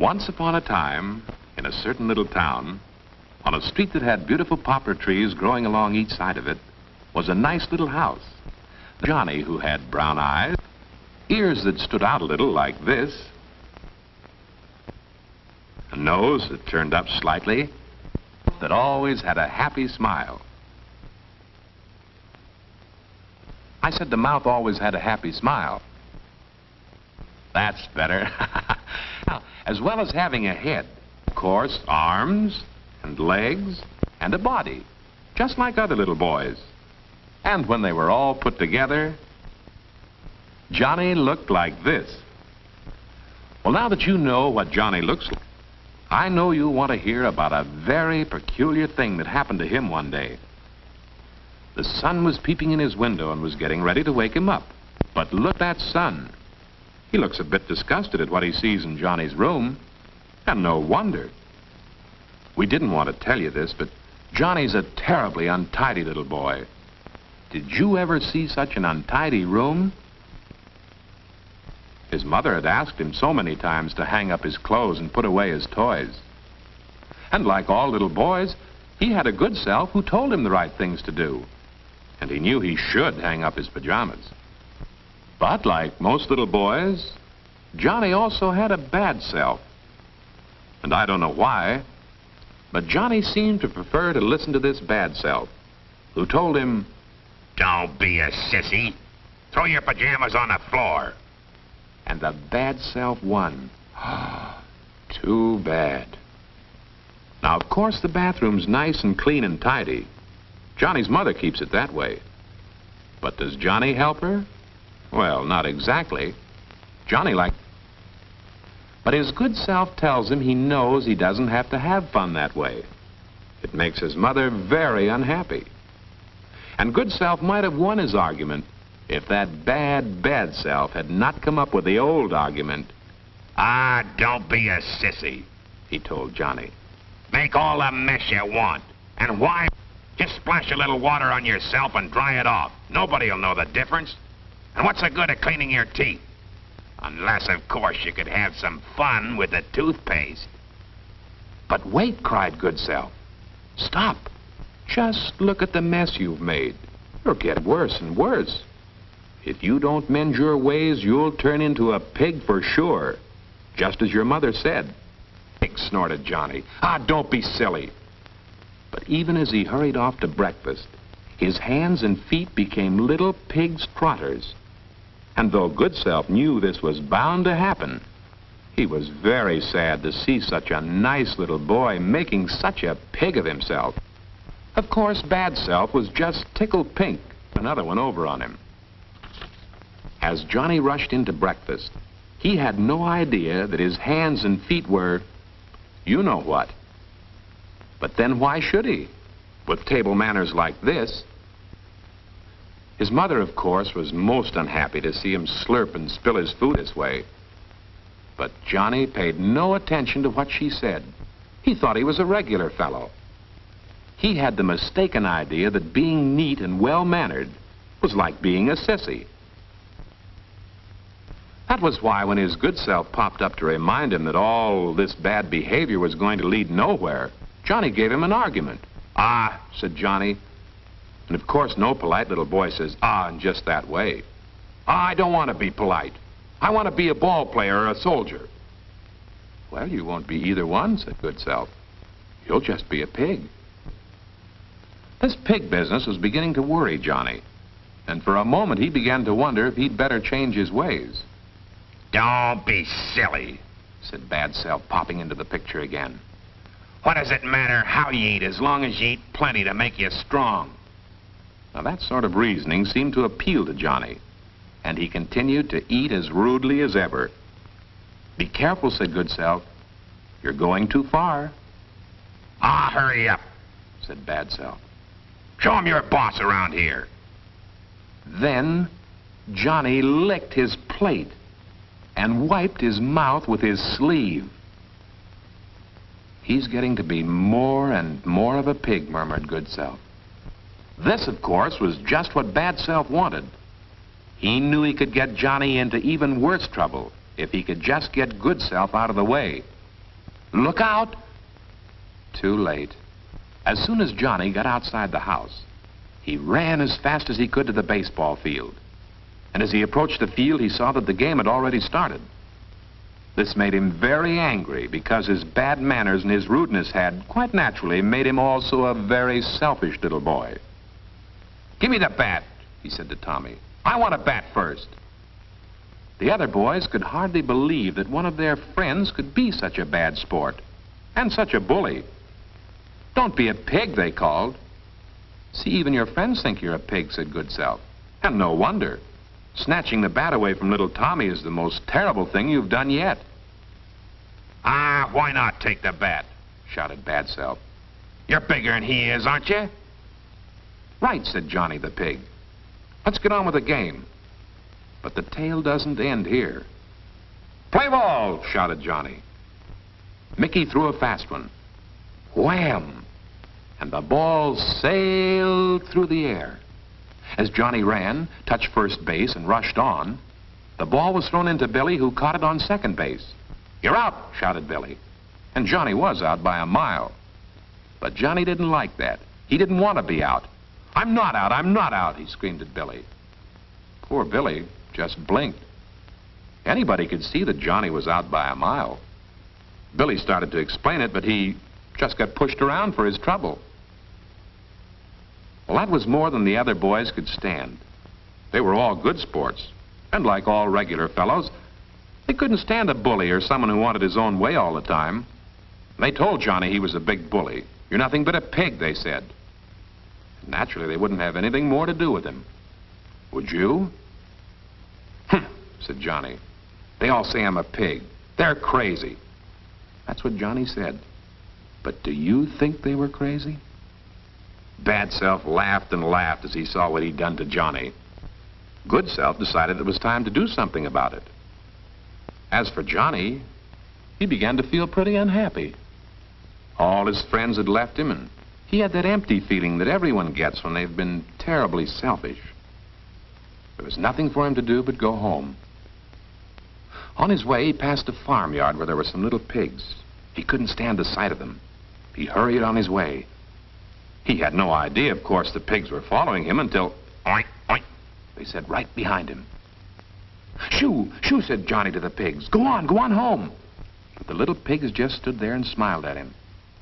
Once upon a time, in a certain little town, on a street that had beautiful poplar trees growing along each side of it, was a nice little house. Johnny, who had brown eyes, ears that stood out a little like this, a nose that turned up slightly, that always had a happy smile. I said the mouth always had a happy smile. That's better. Now, as well as having a head, of course, arms and legs and a body, just like other little boys. And when they were all put together, Johnny looked like this. Well, now that you know what Johnny looks like, I know you'll want to hear about a very peculiar thing that happened to him one day. The sun was peeping in his window and was getting ready to wake him up. But look at that sun. He looks a bit disgusted at what he sees in Johnny's room. And no wonder. We didn't want to tell you this, but Johnny's a terribly untidy little boy. Did you ever see such an untidy room? His mother had asked him so many times to hang up his clothes and put away his toys. And like all little boys, he had a good self who told him the right things to do. And he knew he should hang up his pajamas. But like most little boys, Johnny also had a bad self. And I don't know why, but Johnny seemed to prefer to listen to this bad self, who told him, "Don't be a sissy. Throw your pajamas on the floor." And the bad self won. Too bad. Now, of course, the bathroom's nice and clean and tidy. Johnny's mother keeps it that way. But does Johnny help her? Well, not exactly. Johnny But his good self tells him he knows he doesn't have to have fun that way. It makes his mother very unhappy. And good self might have won his argument if that bad self had not come up with the old argument. "Ah, don't be a sissy," he told Johnny. "Make all the mess you want. And why? Just splash a little water on yourself and dry it off. Nobody'll know the difference. And what's the good of cleaning your teeth? Unless, of course, you could have some fun with the toothpaste." But wait, cried good self. Stop. Just look at the mess you've made. You'll get worse and worse. If you don't mend your ways, you'll turn into a pig for sure, just as your mother said. "Pig," snorted Johnny. "Ah, don't be silly." But even as he hurried off to breakfast, his hands and feet became little pig's trotters. And though good self knew this was bound to happen, he was very sad to see such a nice little boy making such a pig of himself. Of course, bad self was just tickled pink, another one over on him. As Johnny rushed into breakfast, he had no idea that his hands and feet were, you know what. But then why should he, with table manners like this? His mother, of course, was most unhappy to see him slurp and spill his food this way. But Johnny paid no attention to what she said. He thought he was a regular fellow. He had the mistaken idea that being neat and well-mannered was like being a sissy. That was why when his good self popped up to remind him that all this bad behavior was going to lead nowhere, Johnny gave him an argument. "Ah," said Johnny. And of course no polite little boy says "ah" in just that way. "Ah, I don't want to be polite. I want to be a ball player or a soldier." "Well, you won't be either one," said good self. "You'll just be a pig." This pig business was beginning to worry Johnny, and for a moment he began to wonder if he'd better change his ways. "Don't be silly," said bad self, popping into the picture again. "What does it matter how you eat as long as you eat plenty to make you strong?" Now that sort of reasoning seemed to appeal to Johnny, and he continued to eat as rudely as ever. "Be careful," said good self. "You're going too far." "Ah, hurry up," said bad self. "Show him you're boss around here." Then Johnny licked his plate and wiped his mouth with his sleeve. "He's getting to be more and more of a pig," murmured good self. This, of course, was just what bad self wanted. He knew he could get Johnny into even worse trouble if he could just get good self out of the way. Look out! Too late. As soon as Johnny got outside the house, he ran as fast as he could to the baseball field. And as he approached the field, he saw that the game had already started. This made him very angry because his bad manners and his rudeness had, quite naturally, made him also a very selfish little boy. "Give me the bat," he said to Tommy. "I want to bat first." The other boys could hardly believe that one of their friends could be such a bad sport and such a bully. "Don't be a pig," they called. "See, even your friends think you're a pig," said Good Self. "And no wonder. Snatching the bat away from little Tommy is the most terrible thing you've done yet." "Ah, why not take the bat?" shouted Bad Self. "You're bigger than he is, aren't you?" "Right," said Johnny the pig. "Let's get on with the game." But the tale doesn't end here. "Play ball!" shouted Johnny. Mickey threw a fast one. Wham! And the ball sailed through the air. As Johnny ran, touched first base, and rushed on, the ball was thrown into Billy, who caught it on second base. "You're out!" shouted Billy. And Johnny was out by a mile. But Johnny didn't like that. He didn't want to be out. "I'm not out! I'm not out!" he screamed at Billy. Poor Billy just blinked. Anybody could see that Johnny was out by a mile. Billy started to explain it, but he just got pushed around for his trouble. Well, that was more than the other boys could stand. They were all good sports, and like all regular fellows, they couldn't stand a bully or someone who wanted his own way all the time. They told Johnny he was a big bully. "You're nothing but a pig," they said. Naturally, they wouldn't have anything more to do with him. "Would you?" "Humph," said Johnny. "They all say I'm a pig. They're crazy." That's what Johnny said. But do you think they were crazy? Bad Self laughed and laughed as he saw what he'd done to Johnny. Good Self decided it was time to do something about it. As for Johnny, he began to feel pretty unhappy. All his friends had left him, and he had that empty feeling that everyone gets when they've been terribly selfish. There was nothing for him to do but go home. On his way, he passed a farmyard where there were some little pigs. He couldn't stand the sight of them. He hurried on his way. He had no idea, of course, the pigs were following him until, "Oink, oink," they said right behind him. "Shoo, shoo," said Johnny to the pigs. Go on home." But the little pigs just stood there and smiled at him.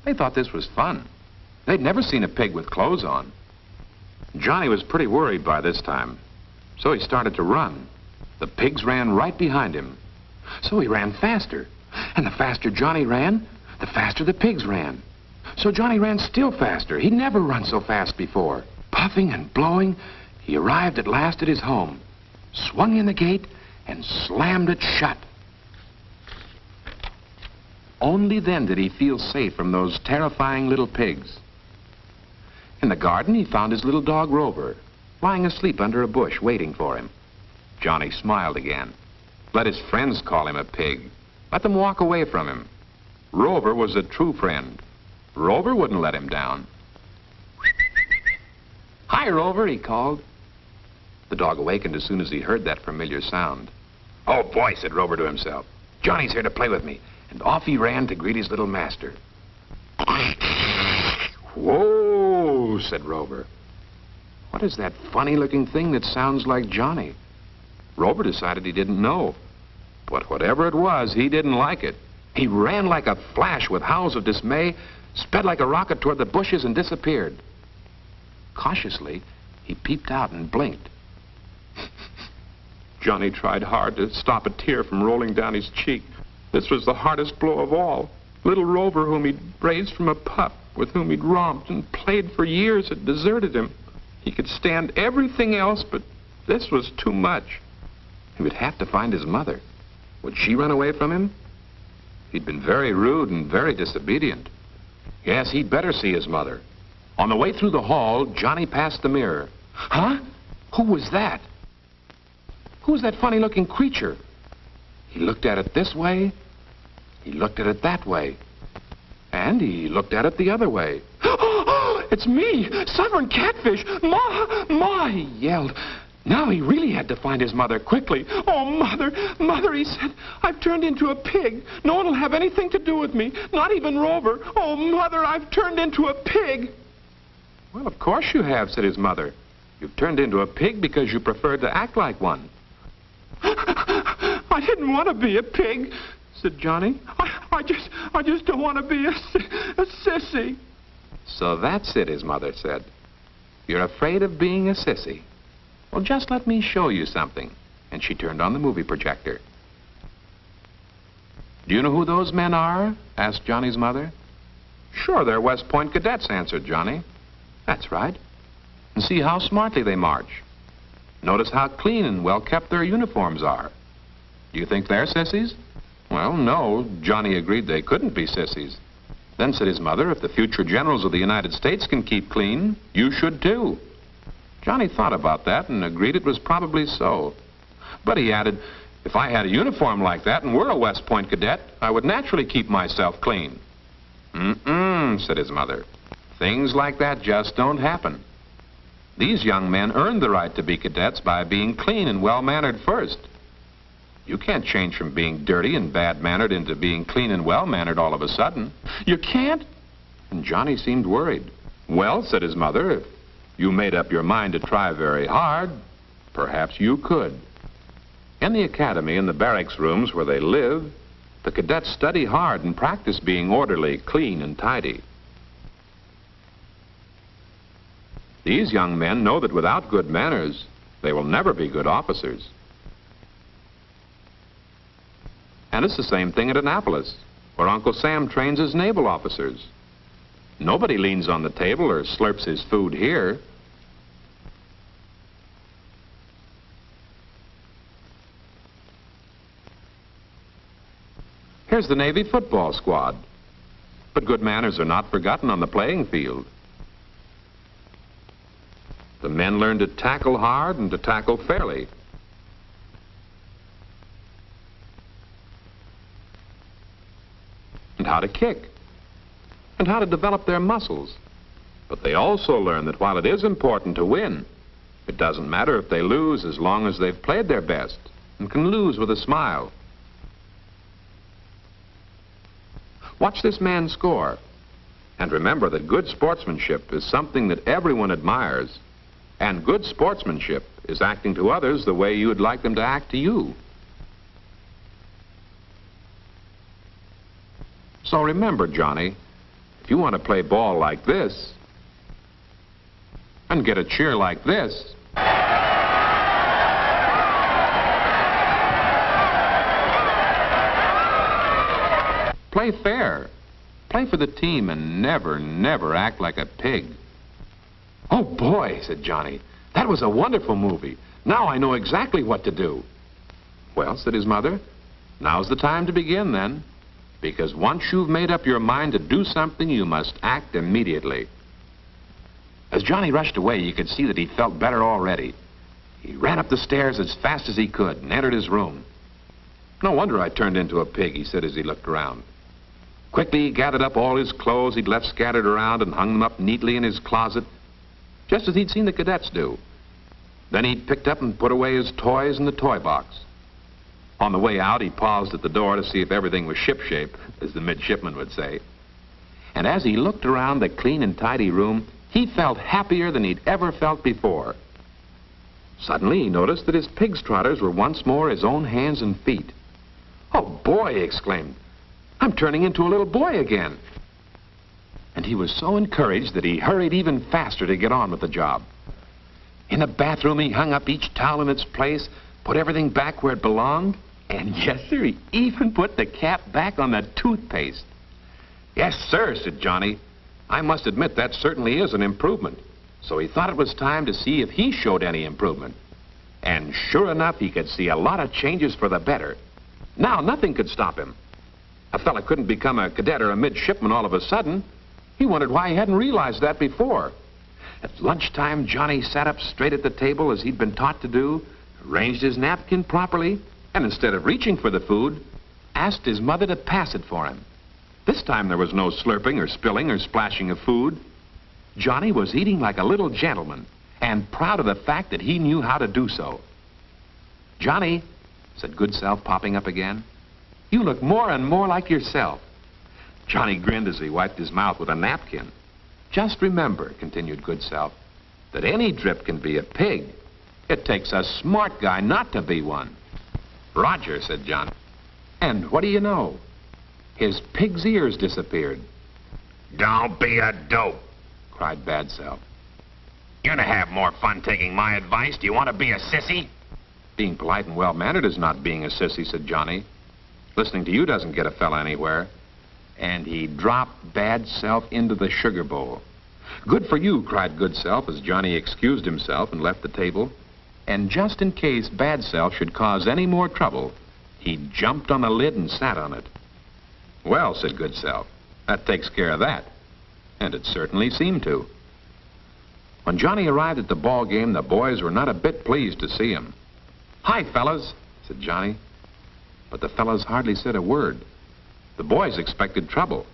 They thought this was fun. They'd never seen a pig with clothes on. Johnny was pretty worried by this time, so he started to run. The pigs ran right behind him. So he ran faster. And the faster Johnny ran, the faster the pigs ran. So Johnny ran still faster. He'd never run so fast before. Puffing and blowing, he arrived at last at his home, swung in the gate, and slammed it shut. Only then did he feel safe from those terrifying little pigs. In the garden, he found his little dog Rover, lying asleep under a bush, waiting for him. Johnny smiled again. Let his friends call him a pig. Let them walk away from him. Rover was a true friend. Rover wouldn't let him down. "Hi, Rover," he called. The dog awakened as soon as he heard that familiar sound. "Oh, boy," said Rover to himself. "Johnny's here to play with me." And off he ran to greet his little master. "Whoa," said Rover. "What is that funny-looking thing that sounds like Johnny?" Rover decided he didn't know. But whatever it was, he didn't like it. He ran like a flash with howls of dismay, sped like a rocket toward the bushes, and disappeared. Cautiously, he peeped out and blinked. Johnny tried hard to stop a tear from rolling down his cheek. This was the hardest blow of all. Little Rover, whom he'd raised from a pup, with whom he'd romped and played for years, had deserted him. He could stand everything else, but this was too much. He would have to find his mother. Would she run away from him? He'd been very rude and very disobedient. Yes, he'd better see his mother. On the way through the hall, Johnny passed the mirror. Huh? Who was that? Who's that funny-looking creature? He looked at it this way. He looked at it that way. And he looked at it the other way. "Oh, it's me, Sovereign Catfish! Ma! Ma!" he yelled. Now he really had to find his mother quickly. "Oh, Mother, Mother," he said, "I've turned into a pig. No one will have anything to do with me, not even Rover. Oh, Mother, I've turned into a pig." "Well, of course you have," said his mother. "You've turned into a pig because you preferred to act like one." "I didn't want to be a pig," said Johnny. I just don't want to be a sissy." "So that's it," his mother said. "You're afraid of being a sissy. Well, just let me show you something." And she turned on the movie projector. "Do you know who those men are?" asked Johnny's mother. "Sure, they're West Point cadets," answered Johnny. "That's right. And see how smartly they march. Notice how clean and well-kept their uniforms are. Do you think they're sissies?" "Well, no," Johnny agreed, "they couldn't be sissies." Then said his mother, "If the future generals of the United States can keep clean, you should too." Johnny thought about that and agreed it was probably so. But he added, "If I had a uniform like that and were a West Point cadet, I would naturally keep myself clean." "Mm-mm," said his mother. "Things like that just don't happen. These young men earned the right to be cadets by being clean and well-mannered first. You can't change from being dirty and bad-mannered into being clean and well-mannered all of a sudden." "You can't?" And Johnny seemed worried. "Well," said his mother, "if you made up your mind to try very hard, perhaps you could." In the academy and the barracks rooms where they live, the cadets study hard and practice being orderly, clean, and tidy. These young men know that without good manners, they will never be good officers. And it's the same thing at Annapolis, where Uncle Sam trains his naval officers. Nobody leans on the table or slurps his food here. Here's the Navy football squad. But good manners are not forgotten on the playing field. The men learn to tackle hard and to tackle fairly. And how to kick. And how to develop their muscles. But they also learn that while it is important to win, it doesn't matter if they lose as long as they've played their best and can lose with a smile. Watch this man score. And remember that good sportsmanship is something that everyone admires. And good sportsmanship is acting to others the way you would like them to act to you. So remember, Johnny, if you want to play ball like this and get a cheer like this, play fair. Play for the team and never, never act like a pig. "Oh, boy," said Johnny, "that was a wonderful movie. Now I know exactly what to do." "Well," said his mother, "now's the time to begin then. Because once you've made up your mind to do something, you must act immediately." As Johnny rushed away, you could see that he felt better already. He ran up the stairs as fast as he could and entered his room. "No wonder I turned into a pig," he said as he looked around. Quickly, he gathered up all his clothes he'd left scattered around and hung them up neatly in his closet, just as he'd seen the cadets do. Then he picked up and put away his toys in the toy box. On the way out, he paused at the door to see if everything was shipshape, as the midshipman would say. And as he looked around the clean and tidy room, he felt happier than he'd ever felt before. Suddenly, he noticed that his pig's trotters were once more his own hands and feet. "Oh, boy," he exclaimed, "I'm turning into a little boy again." And he was so encouraged that he hurried even faster to get on with the job. In the bathroom, he hung up each towel in its place, put everything back where it belonged, and yes, sir, he even put the cap back on the toothpaste. "Yes, sir," said Johnny. "I must admit that certainly is an improvement." So he thought it was time to see if he showed any improvement. And sure enough, he could see a lot of changes for the better. Now, nothing could stop him. A fella couldn't become a cadet or a midshipman all of a sudden. He wondered why he hadn't realized that before. At lunchtime, Johnny sat up straight at the table as he'd been taught to do, arranged his napkin properly, and instead of reaching for the food, asked his mother to pass it for him. This time there was no slurping or spilling or splashing of food. Johnny was eating like a little gentleman, and proud of the fact that he knew how to do so. "Johnny," said Good Self, popping up again, "you look more and more like yourself." Johnny grinned as he wiped his mouth with a napkin. "Just remember," continued Good Self, "that any drip can be a pig. It takes a smart guy not to be one." "Roger," said Johnny. And what do you know? His pig's ears disappeared. "Don't be a dope," cried Bad Self. "You're gonna have more fun taking my advice. Do you want to be a sissy?" "Being polite and well-mannered is not being a sissy," said Johnny. "Listening to you doesn't get a fella anywhere." And he dropped Bad Self into the sugar bowl. "Good for you," cried Good Self as Johnny excused himself and left the table. And just in case Bad Self should cause any more trouble, he jumped on the lid and sat on it. "Well," said Good Self, "that takes care of that." And it certainly seemed to. When Johnny arrived at the ball game, the boys were not a bit pleased to see him. "Hi, fellas," said Johnny. But the fellas hardly said a word. The boys expected trouble.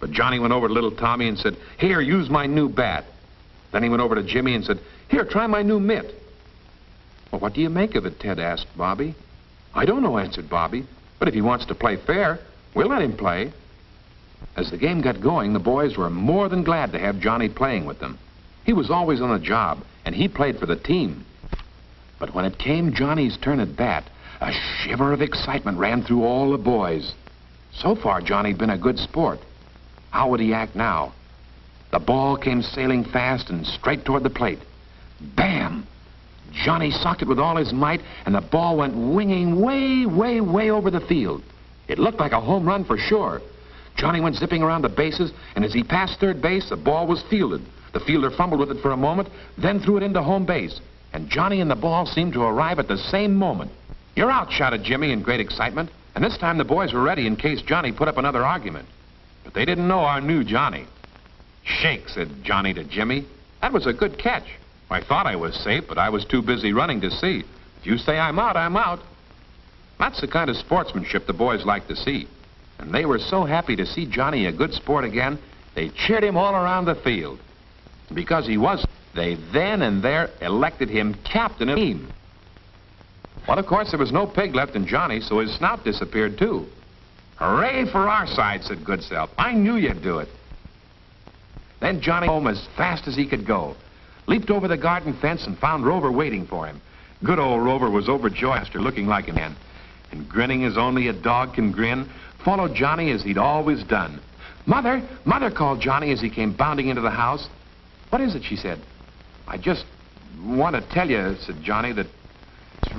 But Johnny went over to little Tommy and said, "Here, use my new bat." Then he went over to Jimmy and said, "Here, try my new mitt." "Well, what do you make of it?" Ted asked Bobby. "I don't know," answered Bobby. "But if he wants to play fair, we'll let him play." As the game got going, the boys were more than glad to have Johnny playing with them. He was always on the job, and he played for the team. But when it came Johnny's turn at bat, a shiver of excitement ran through all the boys. So far, Johnny'd been a good sport. How would he act now? The ball came sailing fast and straight toward the plate. Bam! Johnny socked it with all his might, and the ball went winging way, way, way over the field. It looked like a home run for sure. Johnny went zipping around the bases, and as he passed third base, the ball was fielded. The fielder fumbled with it for a moment, then threw it into home base. And Johnny and the ball seemed to arrive at the same moment. "You're out," shouted Jimmy in great excitement. And this time the boys were ready in case Johnny put up another argument. But they didn't know our new Johnny. "Shake," said Johnny to Jimmy. "That was a good catch. I thought I was safe, but I was too busy running to see. If you say I'm out, I'm out." That's the kind of sportsmanship the boys like to see. And they were so happy to see Johnny a good sport again, they cheered him all around the field. And because he was, they then and there elected him captain of the team. Well, of course, there was no pig left in Johnny, so his snout disappeared, too. "Hooray for our side," said Good Self. "I knew you'd do it." Then Johnny home as fast as he could go, leaped over the garden fence and found Rover waiting for him. Good old Rover was overjoyed after looking like a man, and grinning as only a dog can grin, followed Johnny as he'd always done. "Mother, Mother," called Johnny as he came bounding into the house. "What is it?" she said. "I just want to tell you," said Johnny, "that it's